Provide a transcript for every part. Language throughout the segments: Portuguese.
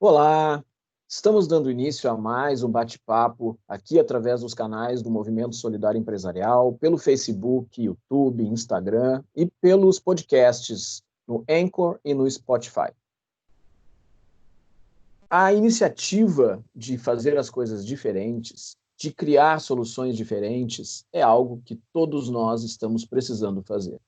Olá, estamos dando início a mais um bate-papo aqui através dos canais do Movimento Solidário Empresarial, pelo Facebook, YouTube, Instagram e pelos podcasts no Anchor e no Spotify. A iniciativa de fazer as coisas diferentes, de criar soluções diferentes, é algo que todos nós estamos precisando fazer.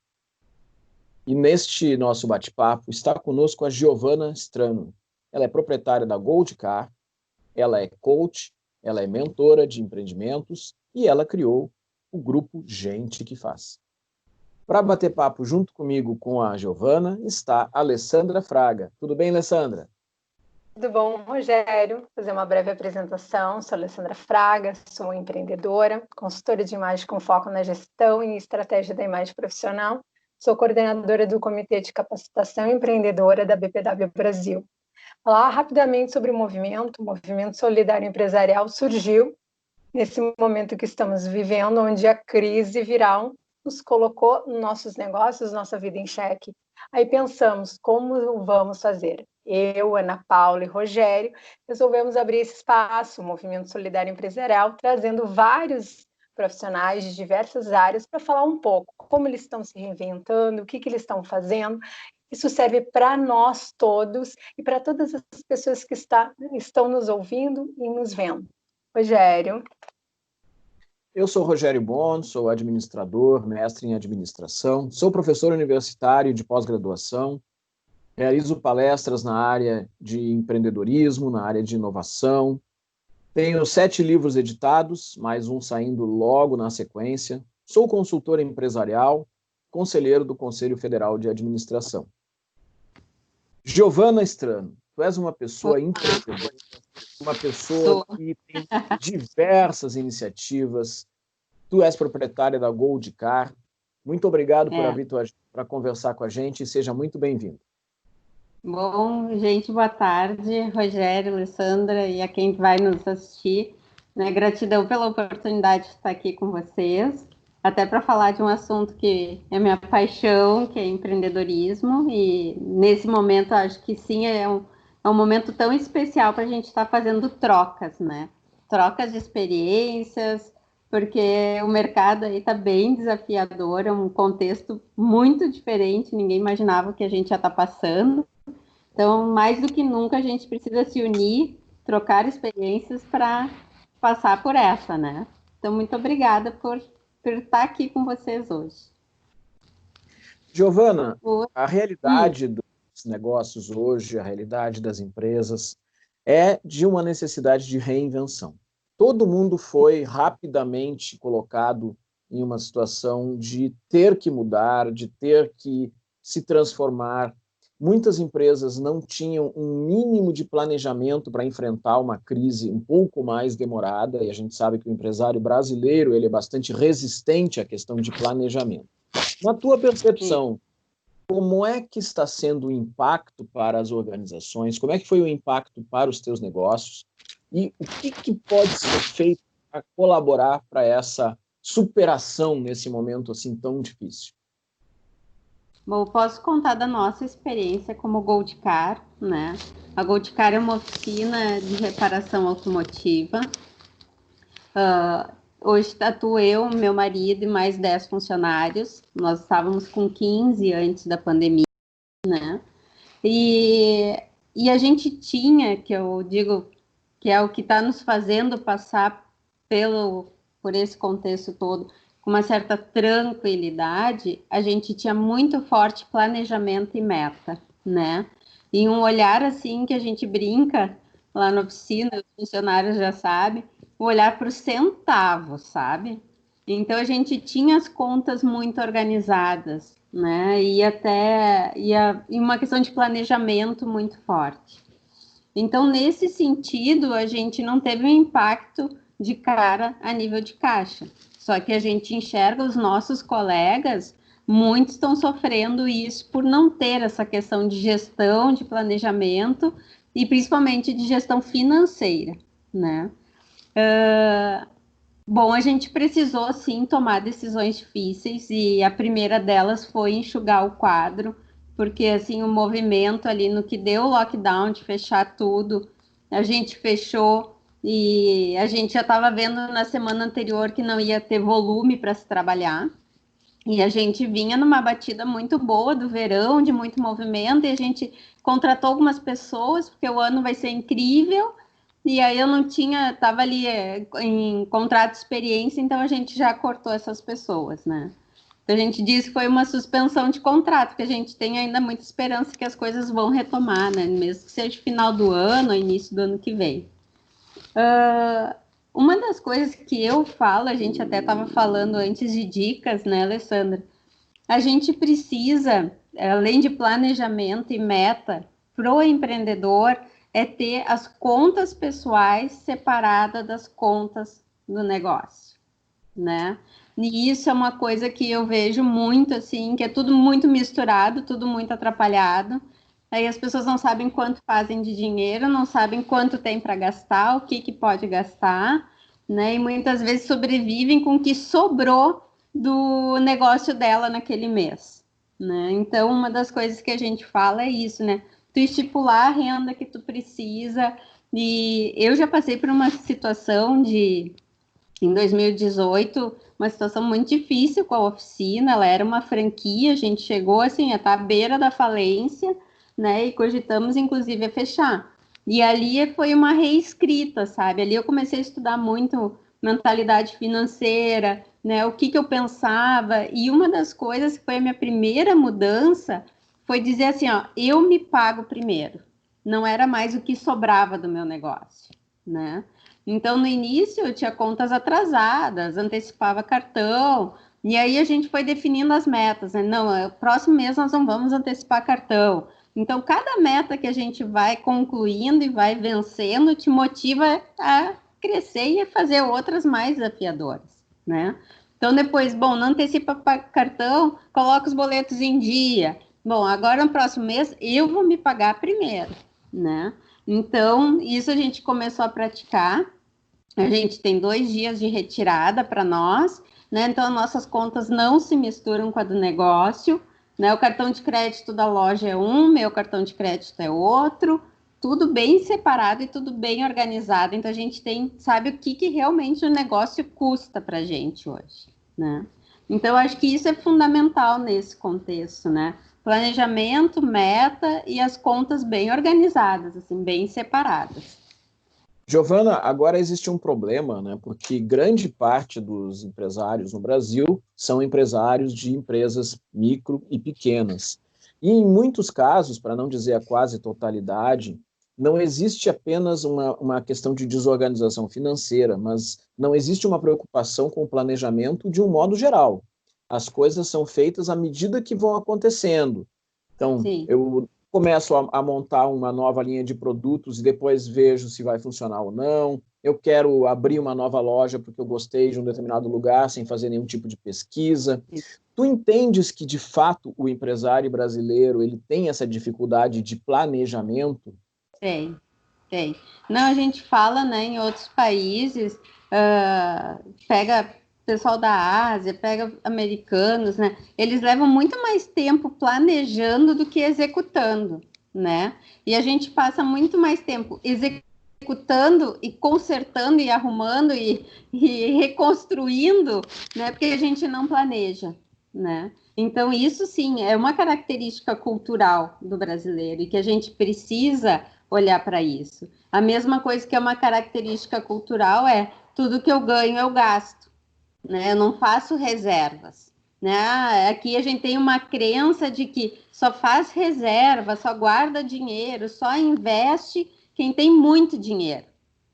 E neste nosso bate-papo está conosco a Giovana Strano. Ela é proprietária da Goldcar, ela é coach, ela é mentora de empreendimentos e ela criou o grupo Gente que Faz. Para bater papo junto comigo com a Giovana está a Alessandra Fraga. Tudo bem, Alessandra? Tudo bom, Rogério? Vou fazer uma breve apresentação. Sou Alessandra Fraga, sou empreendedora, consultora de imagem com foco na gestão e estratégia da imagem profissional. Sou coordenadora do Comitê de Capacitação Empreendedora da BPW Brasil. Falar rapidamente sobre o movimento solidário empresarial surgiu nesse momento que estamos vivendo, onde a crise viral nos colocou nossos negócios, nossa vida em xeque. Aí pensamos, como vamos fazer? Eu, Ana Paula e Rogério resolvemos abrir esse espaço, o Movimento Solidário Empresarial, trazendo vários profissionais de diversas áreas para falar um pouco como eles estão se reinventando, o que eles estão fazendo. Isso serve para nós todos e para todas as pessoas que estão nos ouvindo e nos vendo. Rogério. Eu sou Rogério Bon, sou administrador, mestre em administração, sou professor universitário de pós-graduação, realizo palestras na área de empreendedorismo, na área de inovação, tenho 7 livros editados, mais um saindo logo na sequência, sou consultor empresarial, conselheiro do Conselho Federal de Administração. Giovana Strano, tu és uma pessoa empreendedora, uma pessoa que tem diversas iniciativas, tu és proprietária da Goldcar. Muito obrigado por vir para conversar com a gente e seja muito bem-vindo. Bom, gente, boa tarde, Rogério, Alessandra e a quem vai nos assistir. Gratidão pela oportunidade de estar aqui com vocês, até para falar de um assunto que é minha paixão, que é empreendedorismo, e nesse momento acho que sim, é um momento tão especial para a gente estar fazendo trocas, né? Trocas de experiências, porque o mercado aí está bem desafiador, é um contexto muito diferente, ninguém imaginava o que a gente já está passando. Então, mais do que nunca, a gente precisa se unir, trocar experiências para passar por essa, né? Então, muito obrigada por estar aqui com vocês hoje. Giovana, a realidade dos negócios hoje, a realidade das empresas, é de uma necessidade de reinvenção. Todo mundo foi rapidamente colocado em uma situação de ter que mudar, de ter que se transformar. Muitas empresas não tinham um mínimo de planejamento para enfrentar uma crise um pouco mais demorada, e a gente sabe que o empresário brasileiro ele é bastante resistente à questão de planejamento. Na tua percepção, como é que está sendo o impacto para as organizações? Como é que foi o impacto para os teus negócios? E o que pode ser feito para colaborar para essa superação nesse momento assim tão difícil? Bom, posso contar da nossa experiência como Goldcar, né? A Goldcar é uma oficina de reparação automotiva. Hoje atuo eu, meu marido e mais 10 funcionários. Nós estávamos com 15 antes da pandemia, né? E a gente tinha, que eu digo que é o que está nos fazendo passar por esse contexto todo, com uma certa tranquilidade, a gente tinha muito forte planejamento e meta, né? E um olhar assim que a gente brinca lá na oficina, os funcionários já sabem, o olhar para os centavos, sabe? Então a gente tinha as contas muito organizadas, né? E uma questão de planejamento muito forte. Então, nesse sentido, a gente não teve um impacto de cara a nível de caixa. Só que a gente enxerga os nossos colegas, muitos estão sofrendo isso por não ter essa questão de gestão, de planejamento e principalmente de gestão financeira, né? Bom, a gente precisou, sim, tomar decisões difíceis e a primeira delas foi enxugar o quadro, porque assim o movimento ali no que deu o lockdown de fechar tudo, a gente fechou e a gente já estava vendo na semana anterior que não ia ter volume para se trabalhar. E a gente vinha numa batida muito boa do verão, de muito movimento, e a gente contratou algumas pessoas, porque o ano vai ser incrível, e aí eu não tinha, estava ali em contrato de experiência, então a gente já cortou essas pessoas, né? Então a gente diz que foi uma suspensão de contrato, porque a gente tem ainda muita esperança que as coisas vão retomar, né? Mesmo que seja final do ano ou início do ano que vem. Uma das coisas que eu falo, a gente até estava falando antes de dicas, né, Alessandra? A gente precisa, além de planejamento e meta, para o empreendedor, é ter as contas pessoais separadas das contas do negócio, né? E isso é uma coisa que eu vejo muito, assim, que é tudo muito misturado, tudo muito atrapalhado. Aí as pessoas não sabem quanto fazem de dinheiro, não sabem quanto tem para gastar, o que pode gastar, né? E muitas vezes sobrevivem com o que sobrou do negócio dela naquele mês, né? Então, uma das coisas que a gente fala é isso, né? Tu estipular a renda que tu precisa. E eu já passei por uma situação em 2018, uma situação muito difícil com a oficina. Ela era uma franquia, a gente chegou assim a estar à beira da falência, né? E cogitamos inclusive a fechar. E ali foi uma reescrita, sabe? Ali eu comecei a estudar muito mentalidade financeira, né? O que eu pensava. E uma das coisas que foi a minha primeira mudança foi dizer assim, ó, eu me pago primeiro. Não era mais o que sobrava do meu negócio, né? Então, no início, eu tinha contas atrasadas, antecipava cartão, e aí a gente foi definindo as metas, né? Não, próximo mês nós não vamos antecipar cartão. Então, cada meta que a gente vai concluindo e vai vencendo te motiva a crescer e a fazer outras mais desafiadoras, né? Então, depois, bom, não antecipa cartão, coloca os boletos em dia. Bom, agora no próximo mês eu vou me pagar primeiro, né? Então, isso a gente começou a praticar. A gente tem 2 dias de retirada para nós, né? Então, nossas contas não se misturam com a do negócio, né? O cartão de crédito da loja é um, meu cartão de crédito é outro, tudo bem separado e tudo bem organizado. Então, a gente sabe o que realmente o negócio custa para a gente hoje, né? Então, acho que isso é fundamental nesse contexto, né? Planejamento, meta e as contas bem organizadas, assim, bem separadas. Giovana, agora existe um problema, né? Porque grande parte dos empresários no Brasil são empresários de empresas micro e pequenas. E em muitos casos, para não dizer a quase totalidade, não existe apenas uma questão de desorganização financeira, mas não existe uma preocupação com o planejamento de um modo geral. As coisas são feitas à medida que vão acontecendo. Então, Sim. eu começo a montar uma nova linha de produtos e depois vejo se vai funcionar ou não. Eu quero abrir uma nova loja porque eu gostei de um determinado lugar sem fazer nenhum tipo de pesquisa. Tu entendes que, de fato, o empresário brasileiro ele tem essa dificuldade de planejamento? Tem. Não, a gente fala, né, em outros países, pega pessoal da Ásia, pega americanos, né? Eles levam muito mais tempo planejando do que executando, né? E a gente passa muito mais tempo executando e consertando e arrumando e reconstruindo, né? Porque a gente não planeja, né? Então, isso sim é uma característica cultural do brasileiro e que a gente precisa olhar para isso. A mesma coisa que é uma característica cultural é tudo que eu ganho eu gasto, né? Eu não faço reservas, né? Aqui a gente tem uma crença de que só faz reserva, só guarda dinheiro, só investe quem tem muito dinheiro.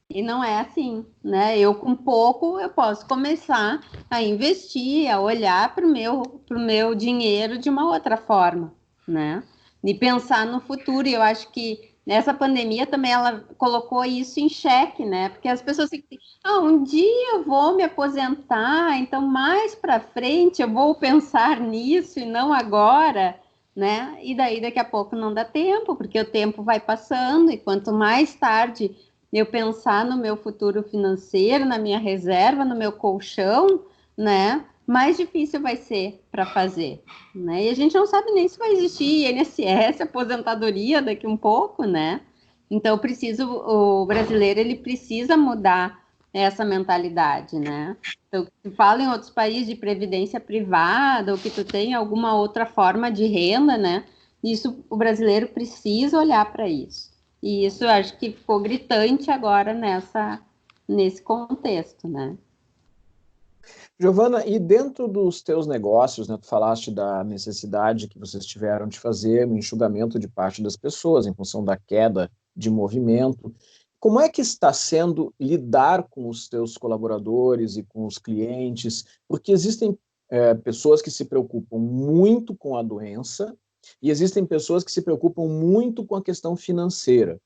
E não é assim, né? Eu com pouco eu posso começar a investir, a olhar para o meu dinheiro de uma outra forma, né? E pensar no futuro. E eu acho que essa pandemia também ela colocou isso em xeque, né? Porque as pessoas ficam assim, um dia eu vou me aposentar, então mais para frente eu vou pensar nisso e não agora, né? E daí daqui a pouco não dá tempo, porque o tempo vai passando e quanto mais tarde eu pensar no meu futuro financeiro, na minha reserva, no meu colchão, né? mais difícil vai ser para fazer, né? E a gente não sabe nem se vai existir INSS, aposentadoria daqui um pouco, né? Então, o brasileiro, ele precisa mudar essa mentalidade, né? Então, se fala em outros países de previdência privada, ou que tu tem alguma outra forma de renda, né? Isso, o brasileiro precisa olhar para isso. E isso eu acho que ficou gritante agora nesse contexto, né? Giovana, e dentro dos teus negócios, né, tu falaste da necessidade que vocês tiveram de fazer um enxugamento de parte das pessoas em função da queda de movimento. Como é que está sendo lidar com os teus colaboradores e com os clientes? Porque existem pessoas que se preocupam muito com a doença e existem pessoas que se preocupam muito com a questão financeira.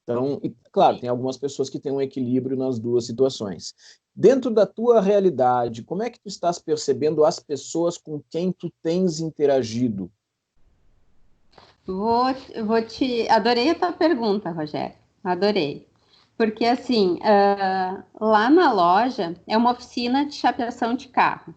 Então, e, claro, tem algumas pessoas que têm um equilíbrio nas duas situações. Dentro da tua realidade, como é que tu estás percebendo as pessoas com quem tu tens interagido? Adorei a tua pergunta, Rogério. Adorei. Porque, assim, lá na loja é uma oficina de chapeação de carro,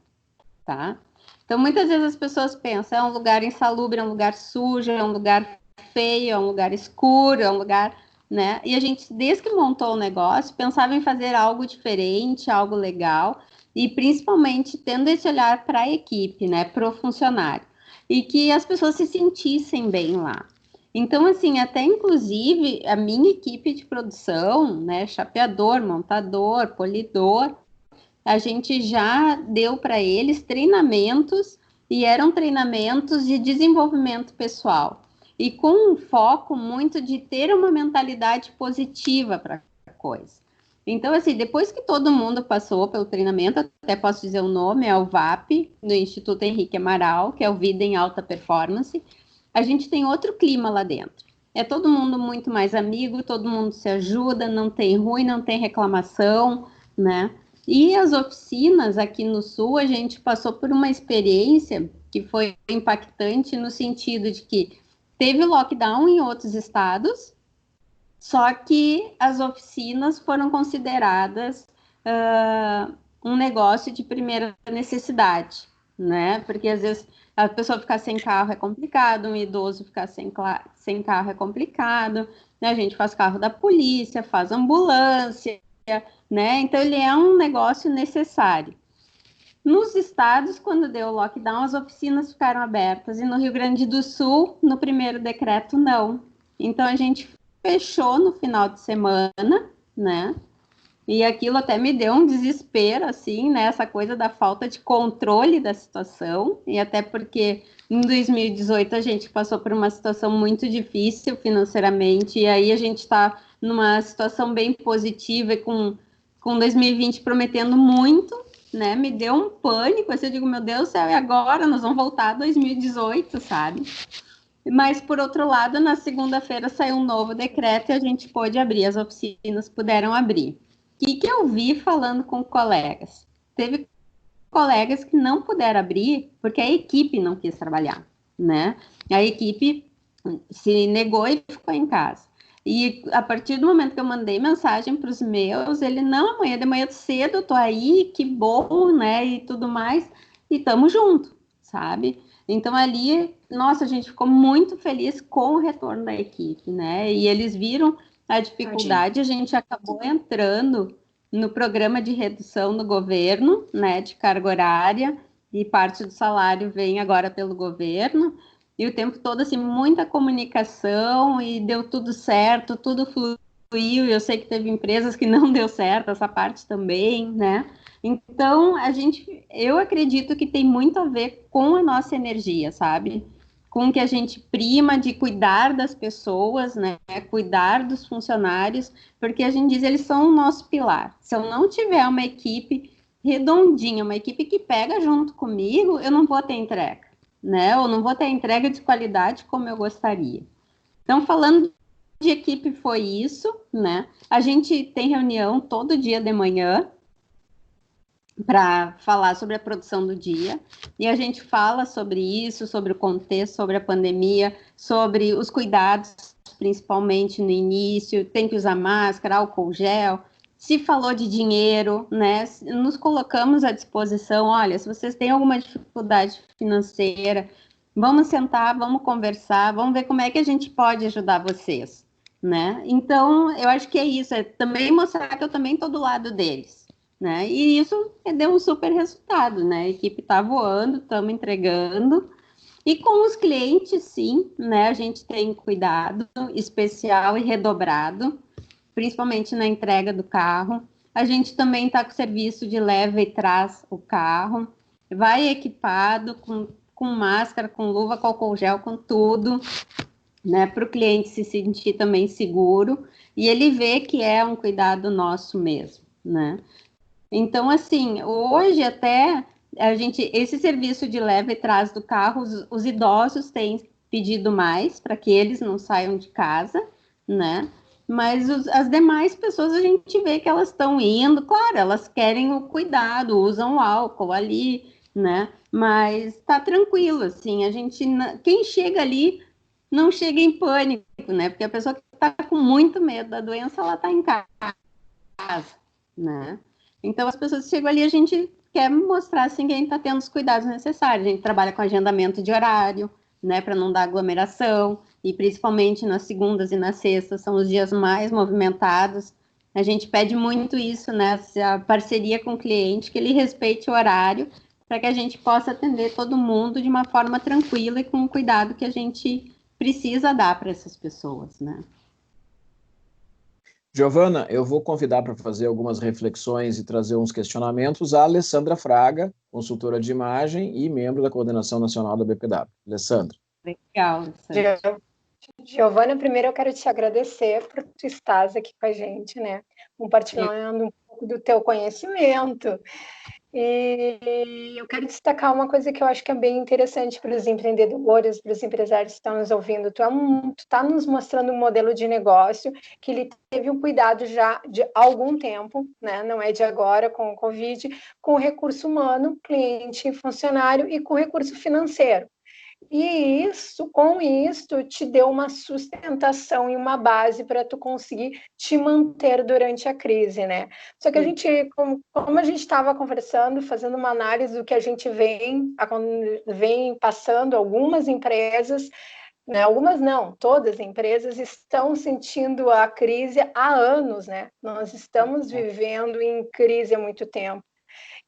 tá? Então, muitas vezes as pessoas pensam, é um lugar insalubre, é um lugar sujo, é um lugar feio, é um lugar escuro, é um lugar, né? E a gente, desde que montou o negócio, pensava em fazer algo diferente, algo legal, e principalmente tendo esse olhar para a equipe, né? Para o funcionário. E que as pessoas se sentissem bem lá. Então, assim, até inclusive a minha equipe de produção, né? Chapeador, montador, polidor, a gente já deu para eles treinamentos e eram treinamentos de desenvolvimento pessoal e com um foco muito de ter uma mentalidade positiva para a coisa. Então, assim, depois que todo mundo passou pelo treinamento, até posso dizer o nome, é o VAP, do Instituto Henrique Amaral, que é o Vida em Alta Performance, a gente tem outro clima lá dentro. É todo mundo muito mais amigo, todo mundo se ajuda, não tem ruim, não tem reclamação, né? E as oficinas aqui no Sul, a gente passou por uma experiência que foi impactante no sentido de que teve lockdown em outros estados, só que as oficinas foram consideradas um negócio de primeira necessidade, né? Porque às vezes a pessoa ficar sem carro é complicado, um idoso ficar sem carro é complicado, né? A gente faz carro da polícia, faz ambulância, né? Então ele é um negócio necessário. Nos estados, quando deu o lockdown, as oficinas ficaram abertas, e no Rio Grande do Sul, no primeiro decreto, não. Então a gente fechou no final de semana, né? E aquilo até me deu um desespero, assim, né? Essa coisa da falta de controle da situação, e até porque em 2018 a gente passou por uma situação muito difícil financeiramente, e aí a gente está numa situação bem positiva e com 2020 prometendo muito, né? Me deu um pânico, assim, eu digo, meu Deus do céu, e agora? Nós vamos voltar a 2018, sabe? Mas, por outro lado, na segunda-feira saiu um novo decreto e a gente pôde abrir, as oficinas puderam abrir. O que eu vi falando com colegas? Teve colegas que não puderam abrir porque a equipe não quis trabalhar, né? A equipe se negou e ficou em casa. E a partir do momento que eu mandei mensagem para os meus, ele, não, amanhã de manhã cedo eu tô aí, que bom, né? E tudo mais, e tamo junto, sabe? Então ali, nossa, a gente ficou muito feliz com o retorno da equipe, né? E eles viram a dificuldade, a gente acabou entrando no programa de redução do governo, né, de carga horária, e parte do salário vem agora pelo governo, e o tempo todo, assim, muita comunicação, e deu tudo certo, tudo fluiu, e eu sei que teve empresas que não deu certo, essa parte também, né? Então, eu acredito que tem muito a ver com a nossa energia, sabe? Com o que a gente prima de cuidar das pessoas, né? Cuidar dos funcionários, porque a gente diz eles são o nosso pilar. Se eu não tiver uma equipe redondinha, uma equipe que pega junto comigo, eu não vou ter entrega, né? Eu não vou ter entrega de qualidade como eu gostaria. Então, falando de equipe, foi isso, né? A gente tem reunião todo dia de manhã para falar sobre a produção do dia, e a gente fala sobre isso, sobre o contexto, sobre a pandemia, sobre os cuidados, principalmente no início, tem que usar máscara, álcool gel, se falou de dinheiro, né? Nos colocamos à disposição. Olha, se vocês têm alguma dificuldade financeira, vamos sentar, vamos conversar, vamos ver como é que a gente pode ajudar vocês, né? Então, eu acho que é isso, é também mostrar que eu também estou do lado deles, né? E isso deu um super resultado, né? A equipe está voando, estamos entregando. E com os clientes, sim, né? A gente tem cuidado especial e redobrado, principalmente na entrega do carro. A gente também está com o serviço de leva e traz o carro, vai equipado com máscara, com luva, com álcool gel, com tudo, né? Para o cliente se sentir também seguro e ele vê que é um cuidado nosso mesmo, né? Então, assim, hoje até esse serviço de leva e trás do carro, os idosos têm pedido mais para que eles não saiam de casa, né? Mas as demais pessoas a gente vê que elas estão indo, claro, elas querem o cuidado, usam o álcool ali, né? Mas tá tranquilo, assim, quem chega ali não chega em pânico, né? Porque a pessoa que está com muito medo da doença, ela está em casa, né? Então, as pessoas que chegam ali, a gente quer mostrar assim, que a gente está tendo os cuidados necessários. A gente trabalha com agendamento de horário, né, para não dar aglomeração, e principalmente nas segundas e nas sextas, são os dias mais movimentados. A gente pede muito isso, né, a parceria com o cliente, que ele respeite o horário, para que a gente possa atender todo mundo de uma forma tranquila e com o cuidado que a gente precisa dar para essas pessoas, né. Giovana, eu vou convidar para fazer algumas reflexões e trazer uns questionamentos a Alessandra Fraga, consultora de imagem e membro da Coordenação Nacional da BPW. Alessandra. Legal, Alessandra. Giovana, primeiro eu quero te agradecer por tu estás aqui com a gente, né? Compartilhando um pouco do teu conhecimento. E eu quero destacar uma coisa que eu acho que é bem interessante para os empreendedores, para os empresários que estão nos ouvindo. Tu está nos mostrando um modelo de negócio que ele teve um cuidado já de algum tempo, né? Não é de agora com o Covid, com o recurso humano, cliente, funcionário e com o recurso financeiro. E com isso, te deu uma sustentação e uma base para tu conseguir te manter durante a crise, né? Só que a gente, como a gente estava conversando, fazendo uma análise do que a gente vem passando, algumas empresas, né? Algumas não, todas as empresas estão sentindo a crise há anos, né? Nós estamos vivendo em crise há muito tempo.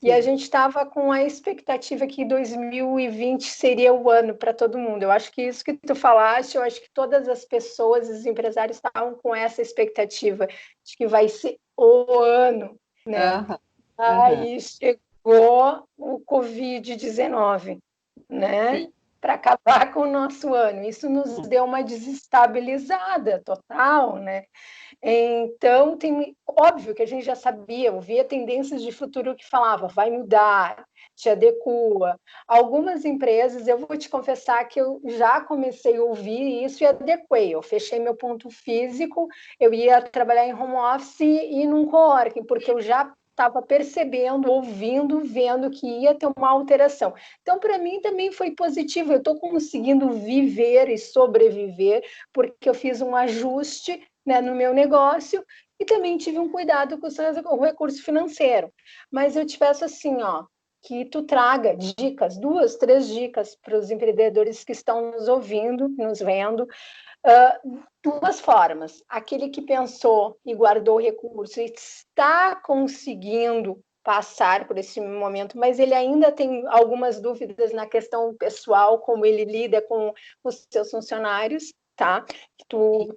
E a gente estava com a expectativa que 2020 seria o ano para todo mundo. Eu acho que isso que tu falaste, eu acho que todas as pessoas, os empresários estavam com essa expectativa de que vai ser o ano, né? Aí chegou o Covid-19, né? Para acabar com o nosso ano. Isso nos deu uma desestabilizada total, né? Então, óbvio que a gente já sabia, ouvia tendências de futuro que falava, vai mudar, te adequa. Algumas empresas, eu vou te confessar que eu já comecei a ouvir isso e adequei. Eu fechei meu ponto físico, eu ia trabalhar em home office e num coworking, porque eu já estava percebendo, ouvindo, vendo que ia ter uma alteração. Então, para mim, também foi positivo. Eu estou conseguindo viver e sobreviver, porque eu fiz um ajuste, né, no meu negócio e também tive um cuidado com o recurso financeiro. Mas eu te peço assim, ó, que tu traga dicas, 2, 3 dicas para os empreendedores que estão nos ouvindo, nos vendo, 2 formas. Aquele que pensou e guardou o recurso e está conseguindo passar por esse momento, mas ele ainda tem algumas dúvidas na questão pessoal, como ele lida com os seus funcionários, tá? Tu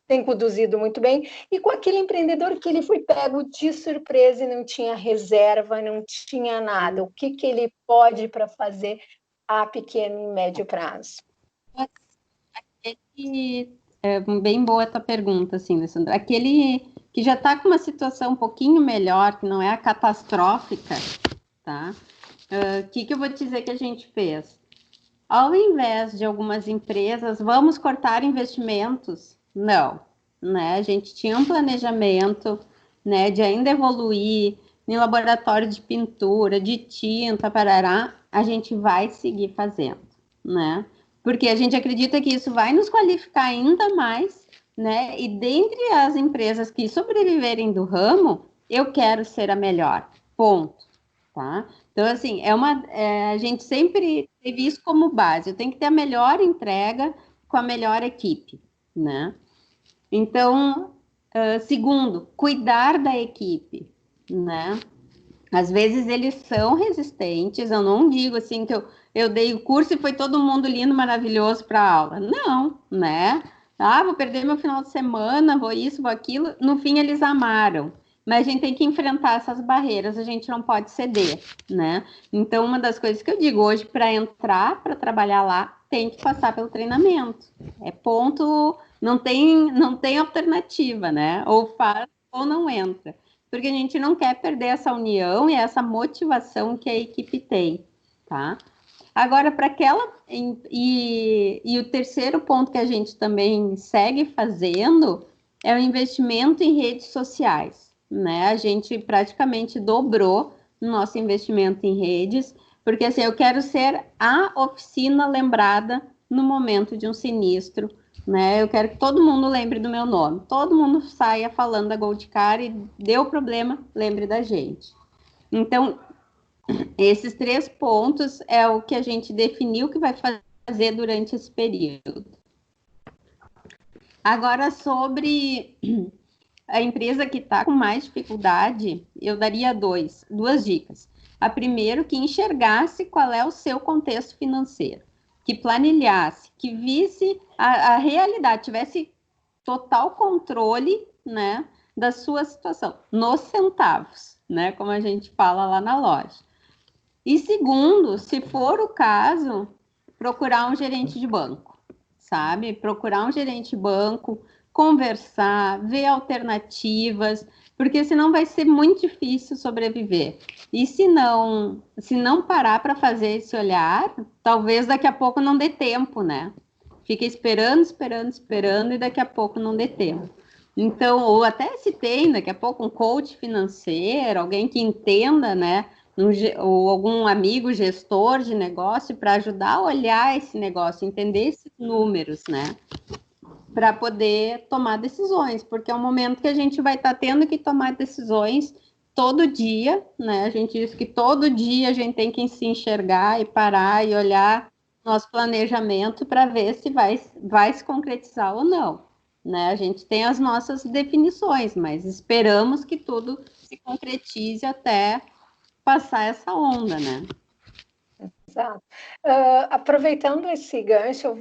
tem conduzido muito bem, e com aquele empreendedor que ele foi pego de surpresa e não tinha reserva, não tinha nada. O que ele pode para fazer a pequeno e médio prazo? É bem boa a tua pergunta, assim, Alessandra. Aquele que já está com uma situação um pouquinho melhor, que não é a catastrófica, tá? O que eu vou te dizer que a gente fez? Ao invés de algumas empresas, vamos cortar investimentos? Não, né? A gente tinha um planejamento, né, de ainda evoluir em laboratório de pintura, de tinta, parará, a gente vai seguir fazendo, né? Porque a gente acredita que isso vai nos qualificar ainda mais né? E dentre as empresas que sobreviverem do ramo, eu quero ser a melhor, ponto, tá? Então, assim, a gente sempre teve isso como base, eu tenho que ter a melhor entrega com a melhor equipe, né? Então, segundo, cuidar da equipe, né? Às vezes eles são resistentes, eu não digo assim que eu dei o curso e foi todo mundo lindo, maravilhoso para a aula. Não, né? Ah, vou perder meu final de semana, vou isso, vou aquilo. No fim, eles amaram. Mas a gente tem que enfrentar essas barreiras, a gente não pode ceder, né? Então, uma das coisas que eu digo hoje, para entrar, para trabalhar lá, tem que passar pelo treinamento. É ponto, não tem alternativa, né? Ou faz ou não entra, porque a gente não quer perder essa união e essa motivação que a equipe tem, tá? Agora, para aquela. E o terceiro ponto que a gente também segue fazendo é o investimento em redes sociais, né? A gente praticamente dobrou o nosso investimento em redes, porque assim, eu quero ser a oficina lembrada no momento de um sinistro, né? Eu quero que todo mundo lembre do meu nome, todo mundo saia falando da Goldcar e deu problema, lembre da gente. Então, esses 3 pontos é o que a gente definiu que vai fazer durante esse período. Agora, sobre a empresa que está com mais dificuldade, eu daria duas dicas. A primeira, que enxergasse qual é o seu contexto financeiro, que planilhasse, que visse a realidade, tivesse total controle, né, da sua situação, nos centavos, né, como a gente fala lá na loja. E segundo, se for o caso, procurar um gerente de banco, sabe? Procurar um gerente de banco, conversar, ver alternativas, porque senão vai ser muito difícil sobreviver. E se não parar para fazer esse olhar, talvez daqui a pouco não dê tempo, né? Fica esperando e daqui a pouco não dê tempo. Então, ou até se tem daqui a pouco um coach financeiro, alguém que entenda, né? Ou algum amigo gestor de negócio para ajudar a olhar esse negócio, entender esses números, né? Para poder tomar decisões, porque é um momento que a gente vai estar tendo que tomar decisões todo dia, né? A gente diz que todo dia a gente tem que se enxergar e parar e olhar nosso planejamento para ver se vai se concretizar ou não, né? A gente tem as nossas definições, mas esperamos que tudo se concretize até passar essa onda, né? Exato. Aproveitando esse gancho,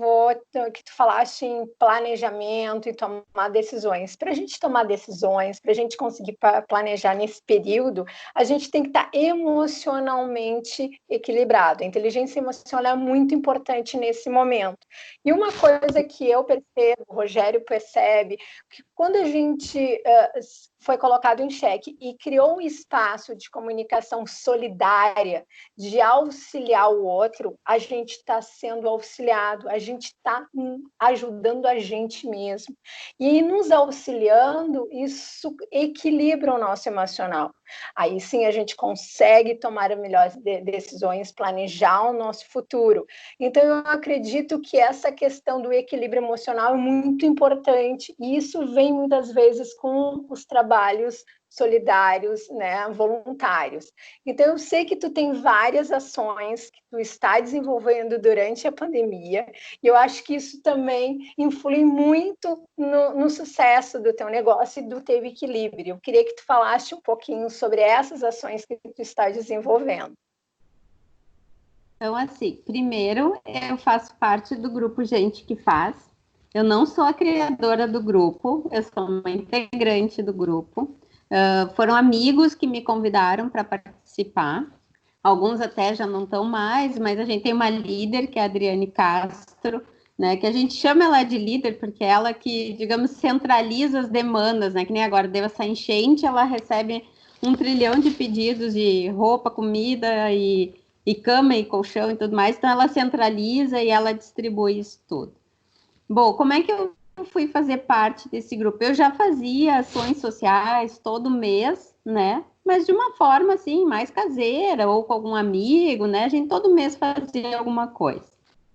que tu falaste em planejamento e tomar decisões. Para a gente tomar decisões, para a gente conseguir planejar nesse período, a gente tem que estar emocionalmente equilibrado. A inteligência emocional é muito importante nesse momento. E uma coisa que eu percebo, o Rogério percebe, que quando a gente foi colocado em xeque e criou um espaço de comunicação solidária, de auxiliar o outro, a gente está sendo auxiliado, a gente está ajudando a gente mesmo. E nos auxiliando, isso equilibra o nosso emocional. Aí sim a gente consegue tomar as melhores decisões, planejar o nosso futuro. Então eu acredito que essa questão do equilíbrio emocional é muito importante, e isso vem muitas vezes com os trabalhos solidários, né, voluntários. Então, eu sei que tu tem várias ações que tu está desenvolvendo durante a pandemia, e eu acho que isso também influi muito no sucesso do teu negócio e do teu equilíbrio. Eu queria que tu falasse um pouquinho sobre essas ações que tu está desenvolvendo. Então, assim, primeiro, eu faço parte do grupo Gente que Faz. Eu não sou a criadora do grupo, eu sou uma integrante do grupo. Foram amigos que me convidaram para participar. Alguns até já não estão mais, mas a gente tem uma líder, que é a Adriane Castro, né? Que a gente chama ela de líder, porque é ela que, digamos, centraliza as demandas, né? Que nem agora deu essa enchente, ela recebe 1 trilhão de pedidos de roupa, comida e cama e colchão e tudo mais, então ela centraliza e ela distribui isso tudo. Bom, como é que eu fui fazer parte desse grupo? Eu já fazia ações sociais todo mês, né? Mas de uma forma, assim, mais caseira, ou com algum amigo, né? A gente todo mês fazia alguma coisa.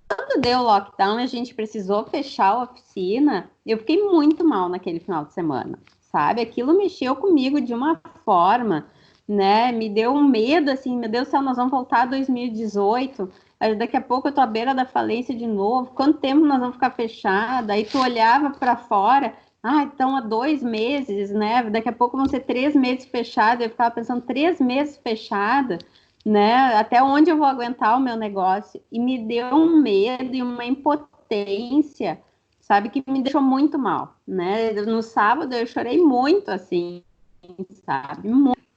quando deu o lockdown, a gente precisou fechar a oficina, eu fiquei muito mal naquele final de semana, sabe? Aquilo mexeu comigo de uma forma, né? Me deu um medo, assim, meu Deus do céu, nós vamos voltar a 2018, aí daqui a pouco eu tô à beira da falência de novo, quanto tempo nós vamos ficar fechada? Aí tu olhava para fora, então há 2 meses, né? Daqui a pouco vão ser 3 meses fechada, eu ficava pensando, 3 meses fechada, né? Até onde eu vou aguentar o meu negócio? E me deu um medo e uma impotência, sabe, que me deixou muito mal, né? No sábado eu chorei muito, assim, sabe?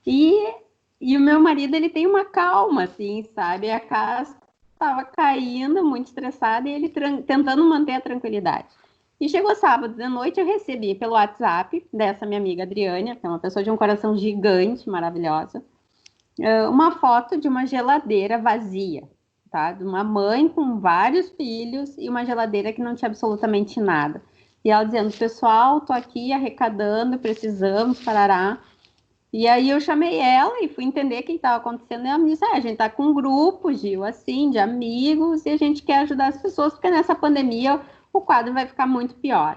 E, e o meu marido, ele tem uma calma, assim, sabe? A casa estava caindo, muito estressada, e ele tentando manter a tranquilidade. E chegou sábado de noite, eu recebi pelo WhatsApp dessa minha amiga Adriane, que é uma pessoa de um coração gigante, maravilhosa, uma foto de uma geladeira vazia, tá? De uma mãe com vários filhos e uma geladeira que não tinha absolutamente nada. E ela dizendo, pessoal, tô aqui arrecadando, precisamos, parará. E aí eu chamei ela e fui entender o que estava acontecendo. E ela me disse, a gente tá com um grupo, Gil, assim, de amigos, e a gente quer ajudar as pessoas, porque nessa pandemia o quadro vai ficar muito pior.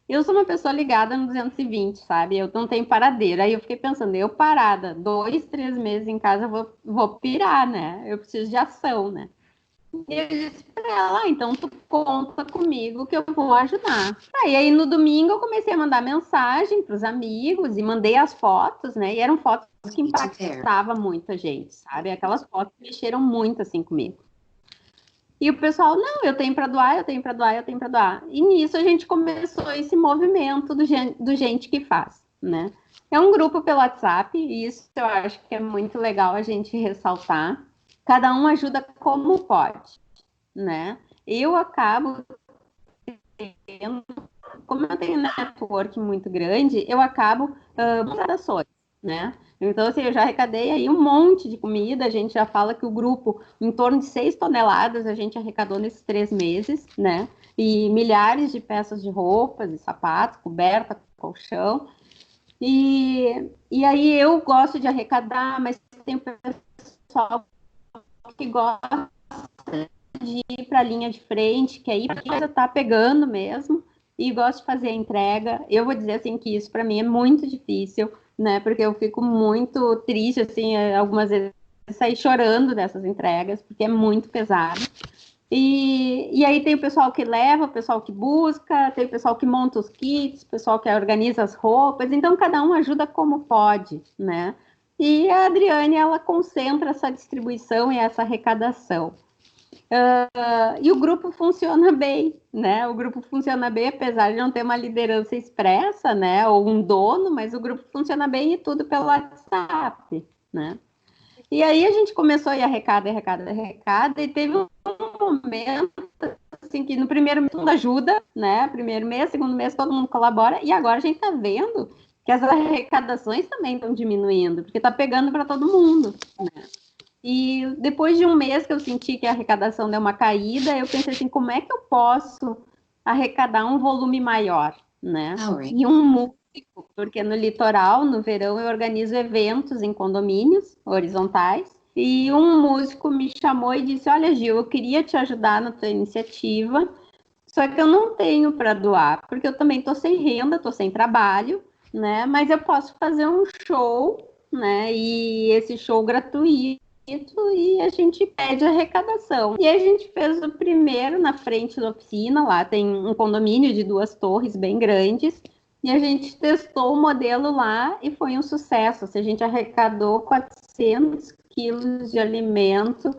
Eu sou uma pessoa ligada no 220, sabe? Eu não tenho paradeira. Aí eu fiquei pensando, eu parada, 2, 3 meses em casa, eu vou pirar, né? Eu preciso de ação, né? E eu disse pra ela, então tu conta comigo que eu vou ajudar. Aí no domingo eu comecei a mandar mensagem pros amigos e mandei as fotos, né? E eram fotos que impactavam muita gente, sabe? Aquelas fotos mexeram muito assim comigo. E o pessoal, não, eu tenho para doar, eu tenho para doar, eu tenho para doar. E nisso a gente começou esse movimento do Gente que Faz, né? É um grupo pelo WhatsApp, e isso eu acho que é muito legal a gente ressaltar. Cada um ajuda como pode, né? Eu acabo tendo, como eu tenho um network muito grande, eu acabo ações, né? Então, assim, eu já arrecadei aí um monte de comida, a gente já fala que o grupo, em torno de 6 toneladas, a gente arrecadou nesses 3 meses, né? E milhares de peças de roupas e sapatos, coberta, colchão. E aí eu gosto de arrecadar, mas tem pessoal que gosta de ir para a linha de frente, que aí a coisa tá pegando mesmo, e gosto de fazer a entrega. Eu vou dizer assim que isso para mim é muito difícil, né? Porque eu fico muito triste, assim, algumas vezes sair chorando dessas entregas, porque é muito pesado. E aí tem o pessoal que leva, o pessoal que busca, tem o pessoal que monta os kits, o pessoal que organiza as roupas, então cada um ajuda como pode, né? E a Adriane, ela concentra essa distribuição e essa arrecadação. E o grupo funciona bem, né? O grupo funciona bem, apesar de não ter uma liderança expressa, né? Ou um dono, mas o grupo funciona bem e tudo pelo WhatsApp, né? E aí a gente começou a ir arrecada, e teve um momento assim que no primeiro mês todo mundo ajuda, né? Primeiro mês, segundo mês todo mundo colabora, e agora a gente tá vendo que as arrecadações também estão diminuindo, porque tá pegando para todo mundo, né? E depois de um mês que eu senti que a arrecadação deu uma caída, eu pensei assim, como é que eu posso arrecadar um volume maior, né? E um músico, porque no litoral, no verão, eu organizo eventos em condomínios horizontais, e um músico me chamou e disse, olha, Gil, eu queria te ajudar na tua iniciativa, só que eu não tenho para doar, porque eu também estou sem renda, estou sem trabalho, né? Mas eu posso fazer um show, né? E esse show gratuito, e a gente pede arrecadação. E a gente fez o primeiro na frente da oficina, lá tem um condomínio de 2 torres bem grandes, e a gente testou o modelo lá e foi um sucesso. Assim, a gente arrecadou 400 quilos de alimento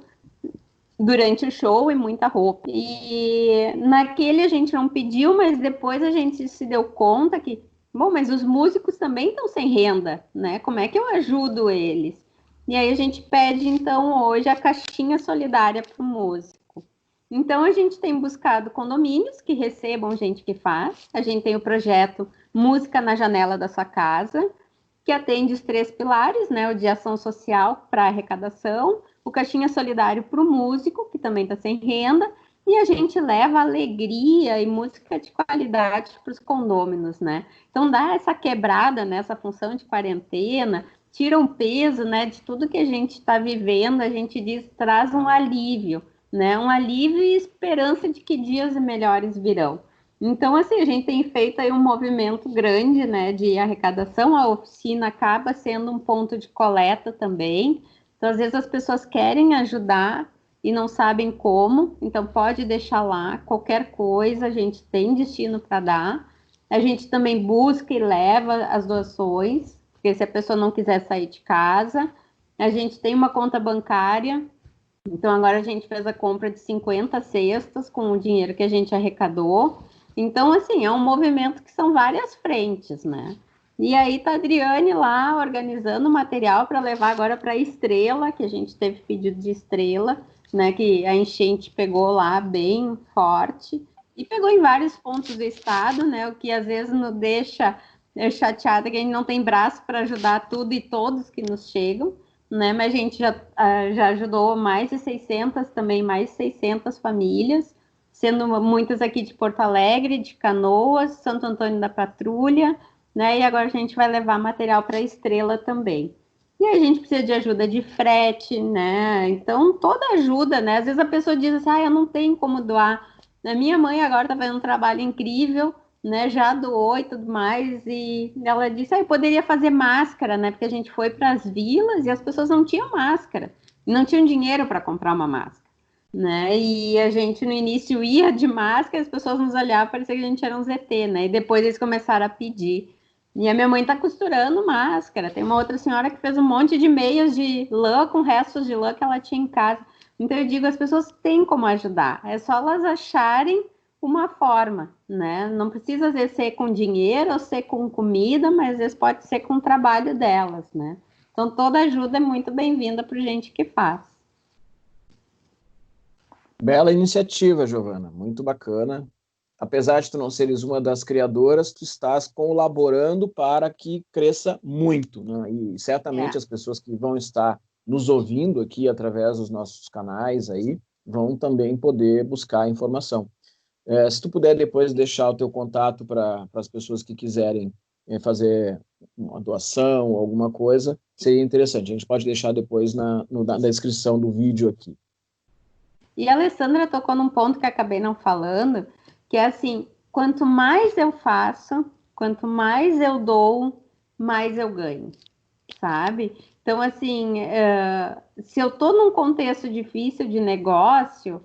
durante o show e muita roupa. E naquele a gente não pediu, mas depois a gente se deu conta que, bom, mas os músicos também estão sem renda, né? Como é que eu ajudo eles? E aí a gente pede, então, hoje a caixinha solidária para o músico. Então, a gente tem buscado condomínios que recebam gente que faz. A gente tem o projeto Música na Janela da Sua Casa, que atende os 3 pilares, né? O de ação social para arrecadação, o caixinha solidário para o músico, que também está sem renda, e a gente leva alegria e música de qualidade para os condôminos, né? Então, dá essa quebrada nessa função de quarentena, tira um peso, né, de tudo que a gente está vivendo, a gente diz, traz um alívio, né? Um alívio e esperança de que dias melhores virão. Então, assim, a gente tem feito aí um movimento grande, né, de arrecadação. A oficina acaba sendo um ponto de coleta também. Então, às vezes as pessoas querem ajudar e não sabem como. Então, pode deixar lá qualquer coisa, a gente tem destino para dar. A gente também busca e leva as doações, porque se a pessoa não quiser sair de casa, a gente tem uma conta bancária. Então, agora a gente fez a compra de 50 cestas com o dinheiro que a gente arrecadou. Então, assim, é um movimento que são várias frentes, né? E aí tá a Adriane lá organizando o material para levar agora para a Estrela, que a gente teve pedido de Estrela, né? Que a enchente pegou lá bem forte e pegou em vários pontos do estado, né? O que às vezes nos deixa chateada que a gente não tem braço para ajudar tudo e todos que nos chegam, né? Mas a gente já ajudou mais de 600, também mais de 600 famílias, sendo muitas aqui de Porto Alegre, de Canoas, Santo Antônio da Patrulha, né? E agora a gente vai levar material para a Estrela também. E a gente precisa de ajuda de frete, né? Então, toda ajuda, né? Às vezes a pessoa diz assim, eu não tenho como doar. A minha mãe agora está fazendo um trabalho incrível, né? Já doou e tudo mais. E ela disse, eu poderia fazer máscara, né? Porque a gente foi para as vilas e as pessoas não tinham máscara. Não tinham dinheiro para comprar uma máscara, né? E a gente no início ia de máscara, as pessoas nos olhavam, parecia que a gente era um ZT, né? E depois eles começaram a pedir. E a minha mãe está costurando máscara. Tem uma outra senhora que fez um monte de meias de lã com restos de lã que ela tinha em casa. Então eu digo, as pessoas têm como ajudar. É só elas acharem uma forma, né? Não precisa às vezes ser com dinheiro ou ser com comida, mas às vezes pode ser com o trabalho delas, né? Então toda ajuda é muito bem-vinda para gente que faz. Bela iniciativa, Giovana, muito bacana. Apesar de tu não seres uma das criadoras, tu estás colaborando para que cresça muito, né? E certamente as pessoas que vão estar nos ouvindo aqui através dos nossos canais aí vão também poder buscar informação. Se tu puder depois deixar o teu contato para as pessoas que quiserem fazer uma doação ou alguma coisa, seria interessante. A gente pode deixar depois na descrição do vídeo aqui. E a Alessandra tocou num ponto que acabei não falando, que é assim, quanto mais eu faço, quanto mais eu dou, mais eu ganho, sabe? Então, assim, se eu estou num contexto difícil de negócio,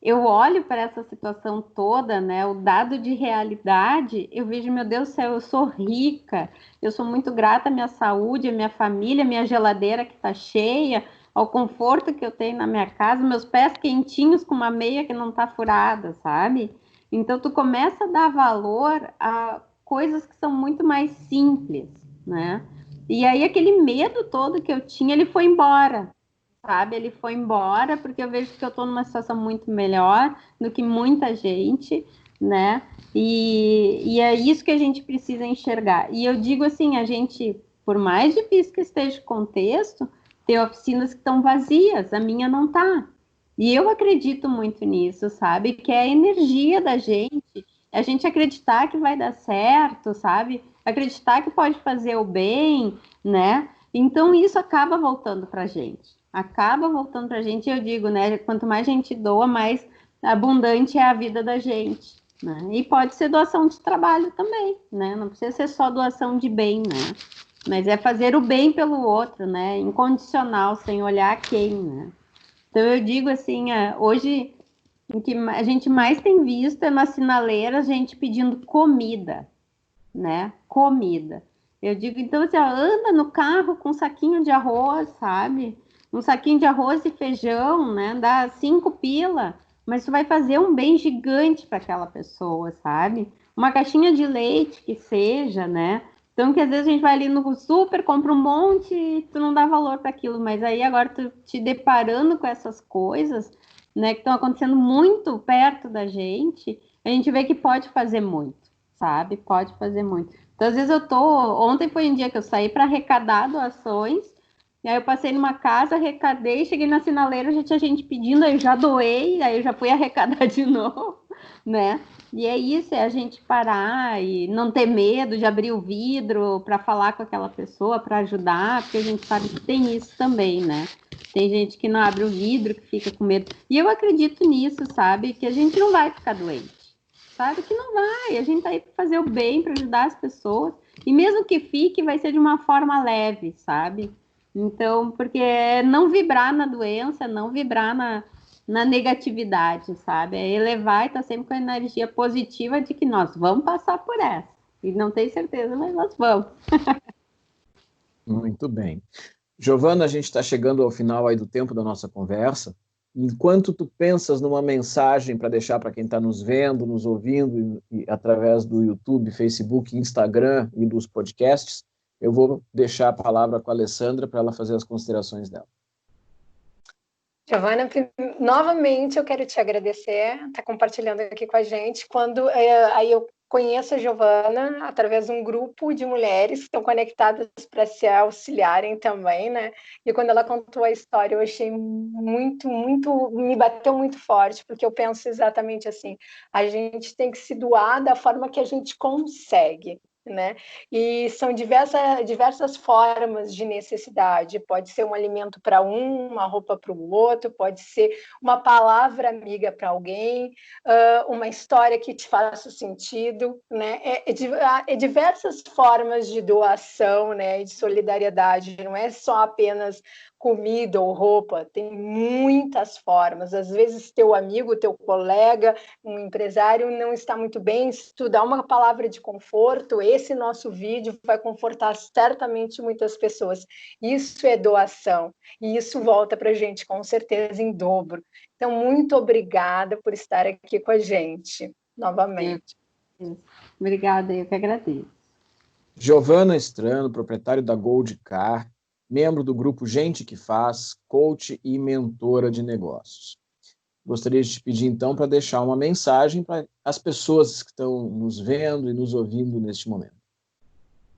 eu olho para essa situação toda, né? O dado de realidade, eu vejo, meu Deus do céu, eu sou rica, eu sou muito grata à minha saúde, à minha família, à minha geladeira que está cheia, ao conforto que eu tenho na minha casa, meus pés quentinhos com uma meia que não está furada, sabe? Então, tu começa a dar valor a coisas que são muito mais simples, né? E aí, aquele medo todo que eu tinha, ele foi embora, sabe? Ele foi embora porque eu vejo que eu estou numa situação muito melhor do que muita gente, né? E é isso que a gente precisa enxergar. E eu digo assim, a gente, por mais difícil que esteja o contexto, tem oficinas que estão vazias, a minha não tá. E eu acredito muito nisso, sabe? Que é a energia da gente, a gente acreditar que vai dar certo, sabe? Acreditar que pode fazer o bem, né? Então isso acaba voltando para a gente. Acaba voltando para a gente, e eu digo, né? Quanto mais gente doa, mais abundante é a vida da gente, né? E pode ser doação de trabalho também, né? Não precisa ser só doação de bem, né? Mas é fazer o bem pelo outro, né? Incondicional, sem olhar quem, né? Então eu digo assim, hoje o que a gente mais tem visto é nas sinaleiras gente pedindo comida, né? Comida. Eu digo, então você anda no carro com um saquinho de arroz, sabe? Um saquinho de arroz e feijão, né? Dá 5 pila, mas isso vai fazer um bem gigante para aquela pessoa, sabe? Uma caixinha de leite que seja, né? Então, que às vezes a gente vai ali no super, compra um monte e tu não dá valor para aquilo, mas aí agora tu te deparando com essas coisas, né, que estão acontecendo muito perto da gente, a gente vê que pode fazer muito, sabe? Pode fazer muito. Então, às vezes ontem foi um dia que eu saí para arrecadar doações, e aí eu passei numa casa, arrecadei, cheguei na sinaleira, já tinha gente pedindo, aí eu já doei, aí eu já fui arrecadar de novo, né? E é isso, é a gente parar e não ter medo de abrir o vidro para falar com aquela pessoa, para ajudar, porque a gente sabe que tem isso também, né? Tem gente que não abre o vidro, que fica com medo. E eu acredito nisso, sabe? Que a gente não vai ficar doente, sabe? Que não vai. A gente tá aí para fazer o bem, para ajudar as pessoas. E mesmo que fique, vai ser de uma forma leve, sabe? Então, porque é não vibrar na doença, não vibrar na negatividade, sabe? É elevar e estar sempre com a energia positiva de que nós vamos passar por essa. E não tenho certeza, mas nós vamos. Muito bem. Giovana, a gente está chegando ao final aí do tempo da nossa conversa. Enquanto tu pensas numa mensagem para deixar para quem está nos vendo, nos ouvindo, e através do YouTube, Facebook, Instagram e dos podcasts, eu vou deixar a palavra com a Alessandra para ela fazer as considerações dela. Giovana, novamente eu quero te agradecer, estar compartilhando aqui com a gente. Quando aí eu conheço a Giovana através de um grupo de mulheres que estão conectadas para se auxiliarem também, né? E quando ela contou a história, eu achei muito, me bateu muito forte, porque eu penso exatamente assim: a gente tem que se doar da forma que a gente consegue. Né? E são diversas formas de necessidade. Pode ser um alimento para uma roupa para o outro, pode ser uma palavra amiga para alguém, uma história que te faça sentido, né? É diversas formas de doação, né? E de solidariedade. Não é só apenas comida ou roupa, tem muitas formas. Às vezes teu amigo, teu colega, um empresário não está muito bem, se tu dá uma palavra de conforto, esse nosso vídeo vai confortar certamente muitas pessoas. Isso é doação, e isso volta para a gente com certeza em dobro. Então, muito obrigada por estar aqui com a gente, novamente. Obrigada, eu que agradeço. Giovana Strano, proprietário da Gold Car, membro do grupo Gente que Faz, coach e mentora de negócios. Gostaria de te pedir, então, para deixar uma mensagem para as pessoas que estão nos vendo e nos ouvindo neste momento.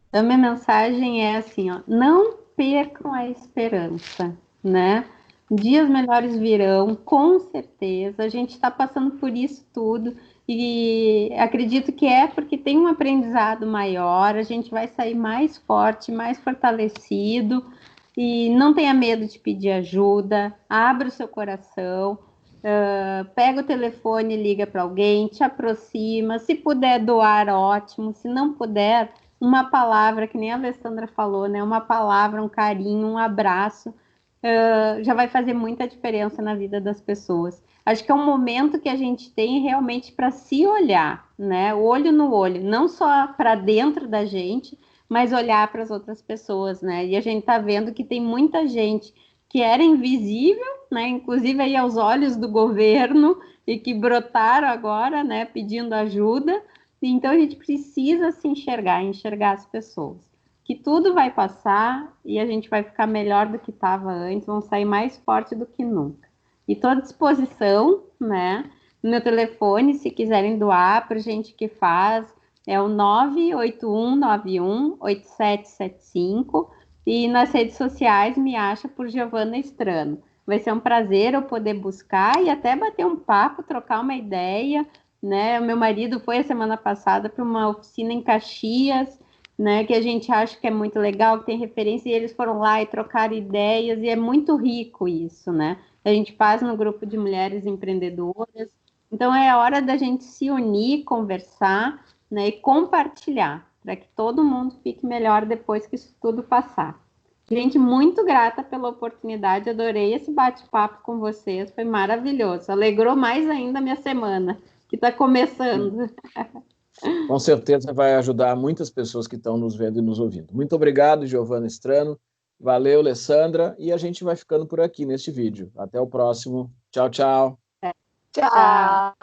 Então, minha mensagem é assim, ó, não percam a esperança, né? Dias melhores virão, com certeza. A gente está passando por isso tudo e acredito que é porque tem um aprendizado maior, a gente vai sair mais forte, mais fortalecido e não tenha medo de pedir ajuda, abra o seu coração, pega o telefone, liga para alguém, te aproxima, se puder doar, ótimo, se não puder, uma palavra, que nem a Alessandra falou, né? Uma palavra, um carinho, um abraço, já vai fazer muita diferença na vida das pessoas. Acho que é um momento que a gente tem realmente para se olhar, né? Olho no olho, não só para dentro da gente, mas olhar para as outras pessoas, né? E a gente está vendo que tem muita gente que era invisível, né? Inclusive aí aos olhos do governo e que brotaram agora, né? Pedindo ajuda. Então a gente precisa se enxergar as pessoas. Que tudo vai passar e a gente vai ficar melhor do que estava antes, vamos sair mais forte do que nunca. E estou à disposição, né? No meu telefone, se quiserem doar para gente que faz, é o 981918775 e nas redes sociais me acha por Giovana Strano. Vai ser um prazer eu poder buscar e até bater um papo, trocar uma ideia, né? O meu marido foi a semana passada para uma oficina em Caxias, né? Que a gente acha que é muito legal, que tem referência, e eles foram lá e trocaram ideias, e é muito rico isso, né? A gente faz no grupo de mulheres empreendedoras. Então é hora da gente se unir, conversar, né? E compartilhar, para que todo mundo fique melhor depois que isso tudo passar. Gente, muito grata pela oportunidade, adorei esse bate-papo com vocês, foi maravilhoso, alegrou mais ainda a minha semana, que está começando. Com certeza vai ajudar muitas pessoas que estão nos vendo e nos ouvindo. Muito obrigado, Giovana Strano. Valeu, Alessandra. E a gente vai ficando por aqui neste vídeo. Até o próximo. Tchau, tchau. Tchau.